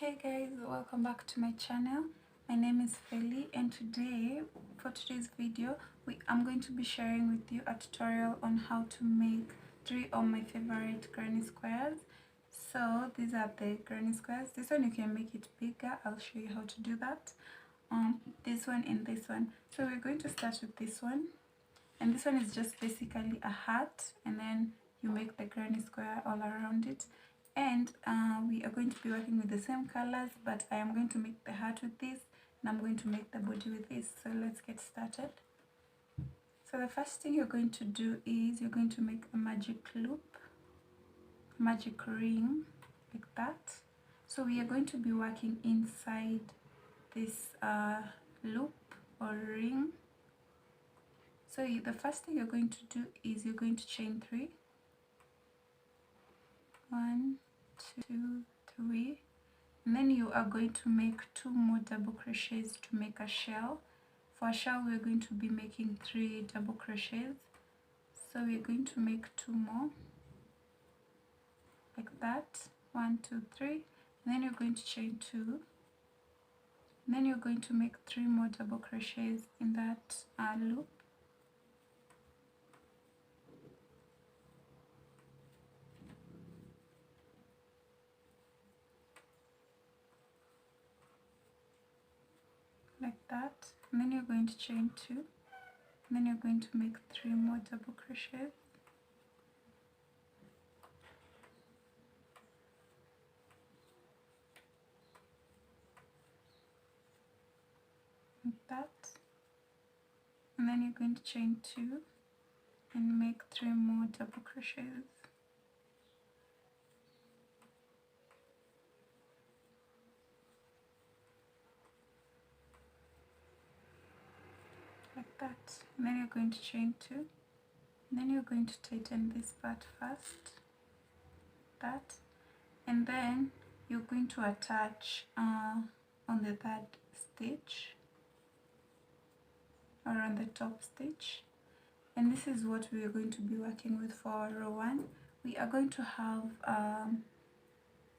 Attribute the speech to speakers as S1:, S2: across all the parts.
S1: Hey guys, welcome back to my channel. My name is Feli, and for today's video I'm going to be sharing with you a tutorial on how to make 3 of my favorite granny squares. So these are the granny squares. This one you can make it bigger. I'll show you how to do that. This one and this one. So we're going to start with this one, and this one is just basically a hat, and then you make the granny square all around it. And we are going to be working with the same colors, but I am going to make the heart with this, and I'm going to make the body with this. So let's get started. So the first thing you're going to do is you're going to make a magic loop, magic ring, like that. So we are going to be working inside this loop or ring. So the first thing you're going to do is you're going to chain 3. 1, 2, 3, and then you are going to make 2 more double crochets to make a shell. For a shell we're going to be making 3 double crochets, so we're going to make 2 more like that. 1, 2, 3, and then you're going to chain 2, and then you're going to make 3 more double crochets in that loop. Like that, and then you're going to chain 2, and then you're going to make 3 more double crochets. Like that, and then you're going to chain 2 and make 3 more double crochets. Like that, and then you're going to chain 2, and then you're going to tighten this part first, that, and then you're going to attach on the 3rd stitch or on the top stitch. And this is what we are going to be working with for row 1. We are going to have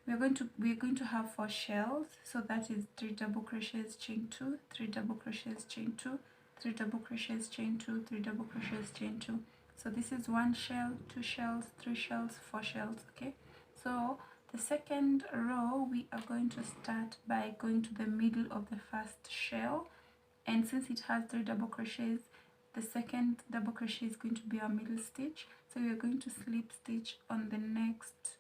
S1: we're going to have 4 shells, so that is 3 double crochets, chain 2, 3 double crochets, chain 2, 3 double crochets, chain 2, 3 double crochets, chain 2. So this is 1 shell, 2 shells, 3 shells, 4 shells. Okay, so the second row we are going to start by going to the middle of the first shell, and since it has 3 double crochets, the second double crochet is going to be our middle stitch. So we are going to slip stitch on the next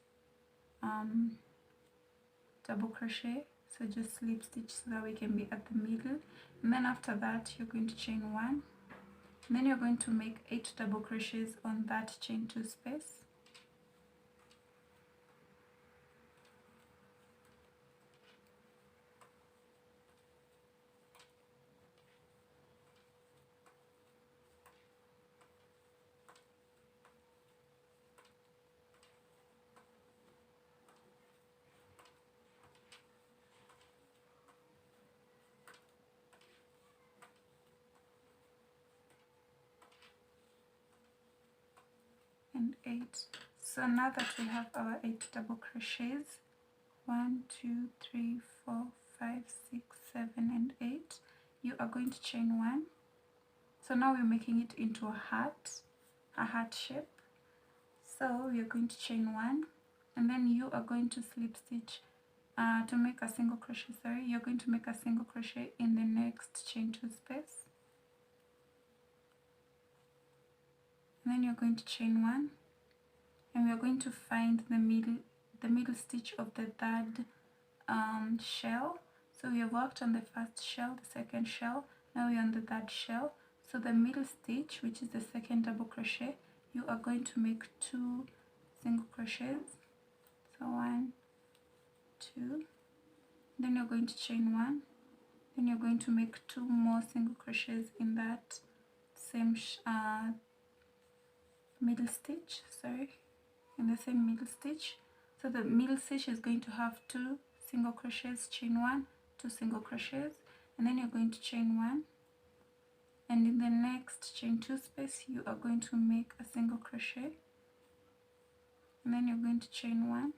S1: double crochet. So just slip stitch so that we can be at the middle, and then after that you're going to chain 1, and then you're going to make 8 double crochets on that chain 2 space. And 8. So now that we have our 8 double crochets, 1, 2, 3, 4, 5, 6, 7, and 8, you are going to chain 1. So now we're making it into a heart shape. So we are going to chain 1, and then you are going to slip stitch to make a single crochet. You're going to make a single crochet in the next chain 2 space, and then you're going to chain 1, and we are going to find the middle stitch of the 3rd shell. So we have worked on the first shell, the second shell, now we're on the 3rd shell. So the middle stitch, which is the second double crochet, you are going to make 2 single crochets. So 1, 2, then you're going to chain 1, then you're going to make 2 more single crochets in that same middle stitch, in the same middle stitch. So the middle stitch is going to have 2 single crochets, chain 1, 2 single crochets, and then you're going to chain 1, and in the next chain 2 space you are going to make a single crochet, and then you're going to chain 1,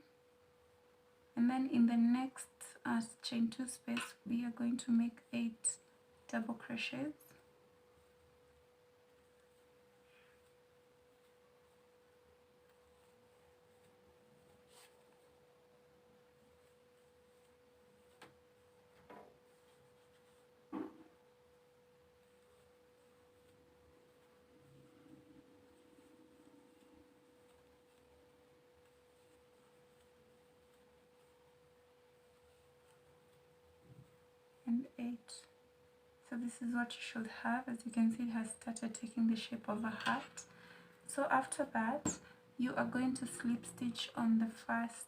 S1: and then in the next chain 2 space, we are going to make 8 double crochets. And 8. So this is what you should have. As you can see, it has started taking the shape of a heart. So after that, you are going to slip stitch on the first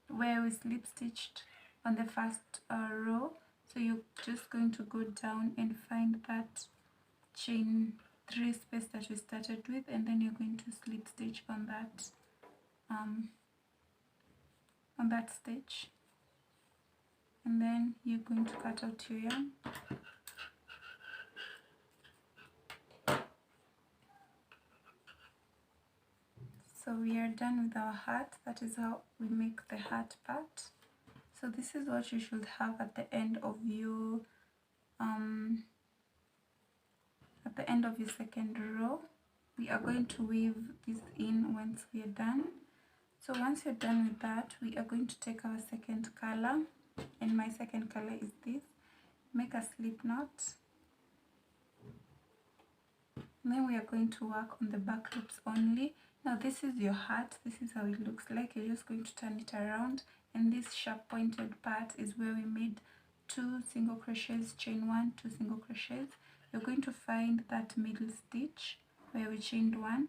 S1: where we slip stitched on the first row. So you're just going to go down and find that chain 3 space that we started with, and then you're going to slip stitch on that stitch, and then you're going to cut out your yarn. So we are done with our heart. That is how we make the heart part. So this is what you should have at the end of your second row. We are going to weave this in once we are done. So once you're done with that, we are going to take our second color, and my second color is this. Make a slip knot, and then we are going to work on the back loops only. Now this is your heart. This is how it looks like. You're just going to turn it around, and this sharp pointed part is where we made 2 single crochets, chain 1, 2 single crochets. You're going to find that middle stitch where we chained 1.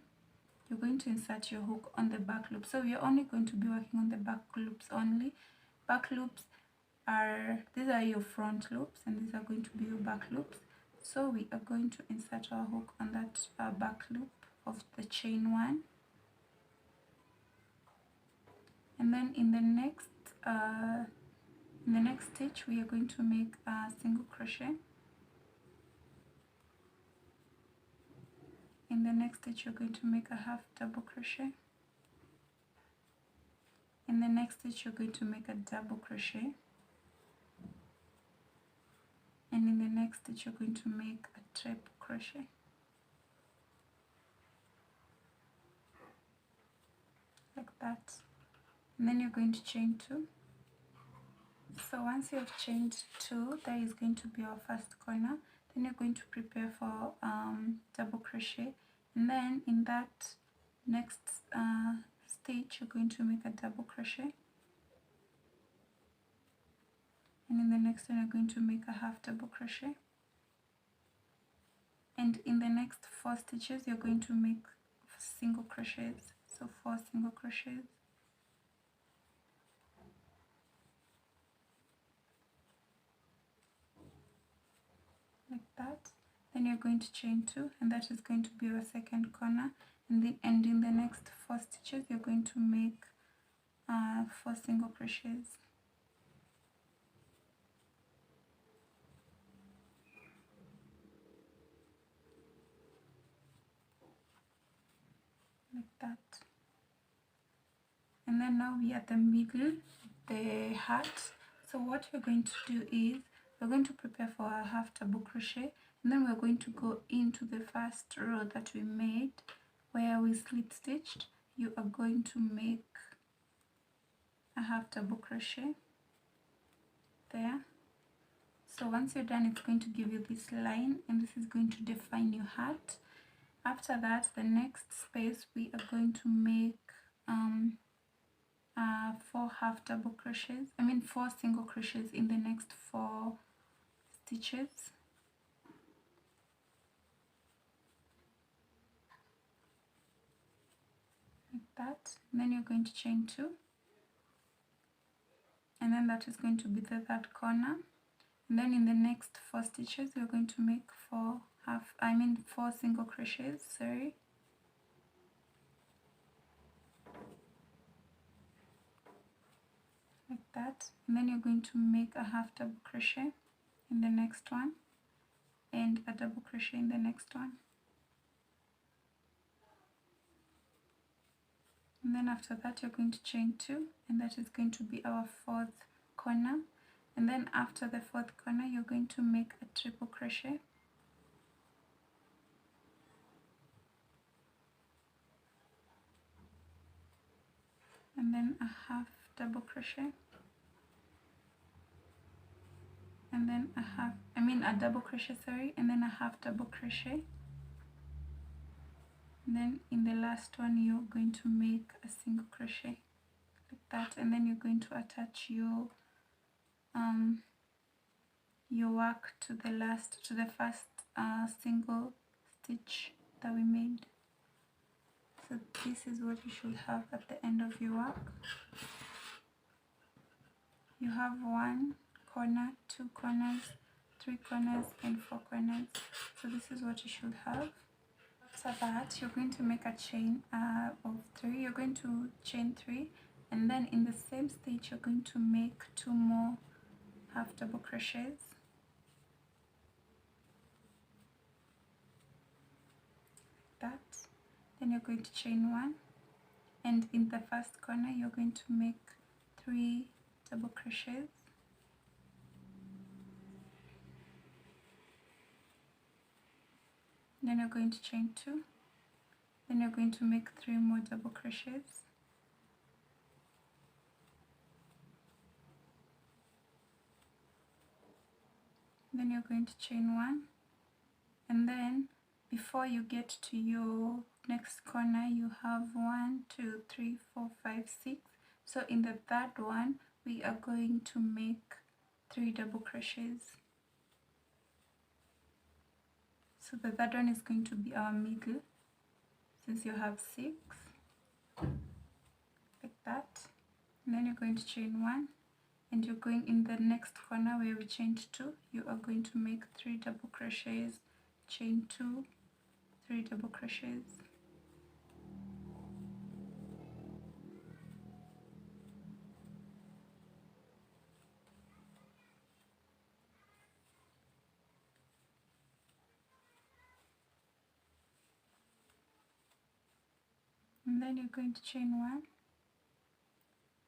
S1: You're going to insert your hook on the back loop. So we're only going to be working on the back loops only. Back loops these are your front loops, and these are going to be your back loops. So we are going to insert our hook on that back loop of the chain 1, and then in the next stitch we are going to make a single crochet. In the next stitch you're going to make a half double crochet. In the next stitch you're going to make a double crochet, and in the next stitch you're going to make a triple crochet. Like that. And then you're going to chain 2. So once you have chained 2, that is going to be our first corner. Then you're going to prepare for double crochet, and then in that next stitch you're going to make a double crochet, and in the next one you're going to make a half double crochet, and in the next 4 stitches you're going to make single crochets. So 4 single crochets. Like that. Then you're going to chain 2, and that is going to be your second corner, and in the next 4 stitches you're going to make 4 single crochets. Like that. And then now we are at the middle, the heart. So what we're going to do is we're going to prepare for a half double crochet, and then we're going to go into the first row that we made where we slip stitched. You are going to make a half double crochet there. So once you're done, it's going to give you this line, and this is going to define your heart. After that, the next space we are going to make 4 half double crochets, 4 single crochets in the next 4 stitches. Like that. And then you're going to chain 2, and then that is going to be the third corner. And then in the next 4 stitches you're going to make 4 single crochets, sorry. Like that. And then you're going to make a half double crochet in the next one, and a double crochet in the next one. And then after that you're going to chain 2, and that is going to be our 4th corner, and then after the fourth corner you're going to make a triple crochet, and then a half double crochet, and then a double crochet, sorry, and then a half double crochet. And then in the last one you're going to make a single crochet like that, and then you're going to attach your work to the first single stitch that we made. So this is what you should have at the end of your work. You have 1 corner, 2 corners, 3 corners, and 4 corners. So this is what you should have. After that, you're going to make a chain of 3. You're going to chain 3, and then in the same stitch you're going to make 2 more half double crochets. That. Then you're going to chain 1, and in the first corner you're going to make 3 double crochets. Then you're going to chain 2. Then you're going to make 3 more double crochets. Then you're going to chain 1, and then before you get to your next corner you have 1, 2, 3, 4, 5, 6. So in the third one we are going to make 3 double crochets. So the third one is going to be our middle, since you have 6 like that. And then you're going to chain 1, and you're going in the next corner where we chained 2, you are going to make 3 double crochets, chain 2, 3 double crochets. And then you're going to chain 1,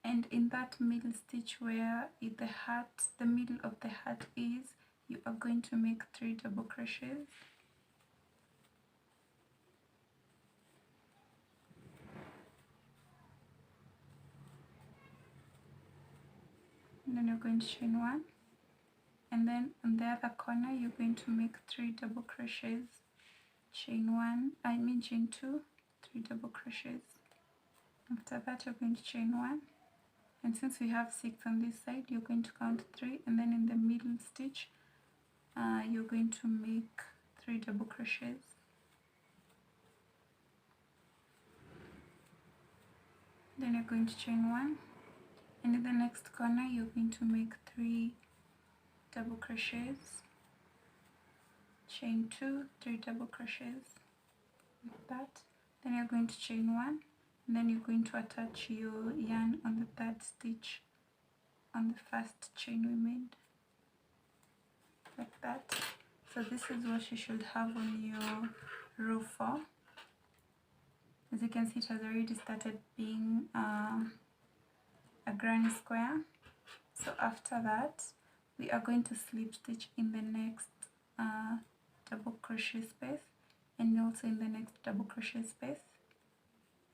S1: and in that middle stitch where the middle of the heart is, you are going to make 3 double crochets. And then you're going to chain 1, and then on the other corner you're going to make 3 double crochets, chain 2, 3 double crochets. After that you're going to chain 1, and since we have 6 on this side you're going to count 3, and then in the middle stitch you're going to make 3 double crochets. Then you're going to chain 1, and in the next corner you're going to make 3 double crochets, chain 2, 3 double crochets like that. Then you're going to chain 1, and then you're going to attach your yarn on the third stitch on the first chain we made like that. So this is what you should have on your row 4. As you can see, it has already started being a granny square. So after that we are going to slip stitch in the next double crochet space, and also in the next double crochet space,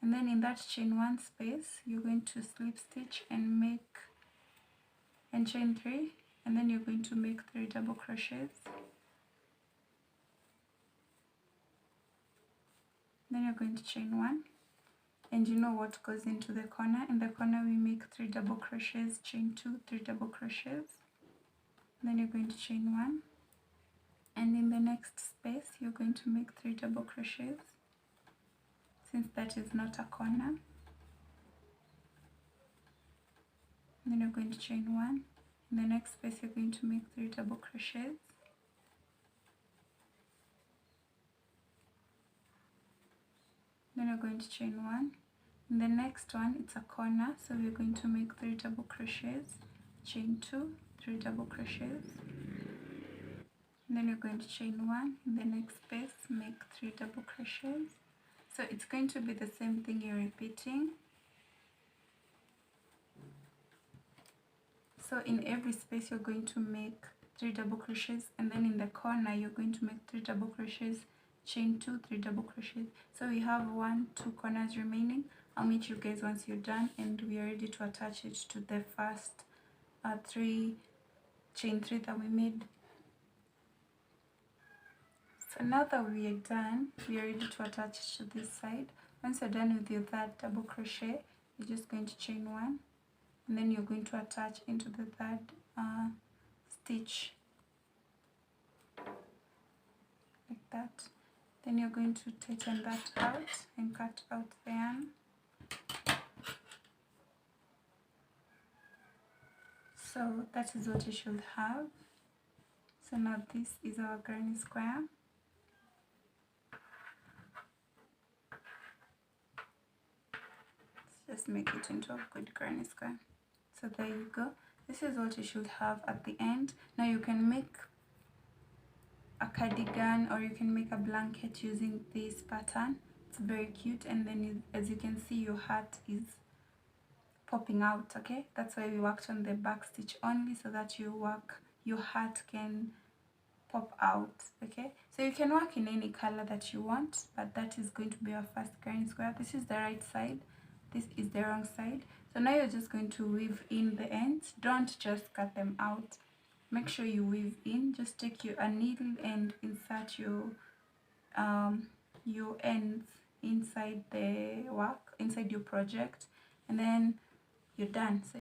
S1: and then in that chain 1 space you're going to slip stitch and chain 3, and then you're going to make 3 double crochets. Then you're going to chain 1, and you know what goes into the corner. In the corner we make 3 double crochets, chain 2, 3 double crochets. Then you're going to chain 1, and in the next space you're going to make 3 double crochets, since that is not a corner. Then you're going to chain 1. In the next space you're going to make 3 double crochets. Then you're going to chain 1. In the next one it's a corner, so we're going to make 3 double crochets, chain 2, 3 double crochets. And then you're going to chain 1. In the next space make 3 double crochets. So it's going to be the same thing you're repeating. So So in every space you're going to make 3 double crochets, and then in the corner you're going to make 3 double crochets, chain 2, 3 double crochets. So we have 2 corners remaining. I'll meet you guys once you're done and we are ready to attach it to the first 3 chain 3 that we made. So now that we are done, we are ready to attach it to this side. Once you're done with your third double crochet, you're just going to chain 1, and then you're going to attach into the third stitch like that. Then you're going to tighten that out and cut out the yarn. So that is what you should have. So now this is our granny square. Let's just make it into a good granny square. So there you go. This is what you should have at the end. Now you can make a cardigan or you can make a blanket using this pattern. It's very cute, and then as you can see, your heart is popping out. Okay, that's why we worked on the back stitch only, so that your heart can pop out. Okay, so you can work in any color that you want, but that is going to be our first granny square. This is the right side, this is the wrong side. So now you're just going to weave in the ends. Don't just cut them out, make sure you weave in. Just take a needle and insert your ends inside the work, inside your project, and then you're done. So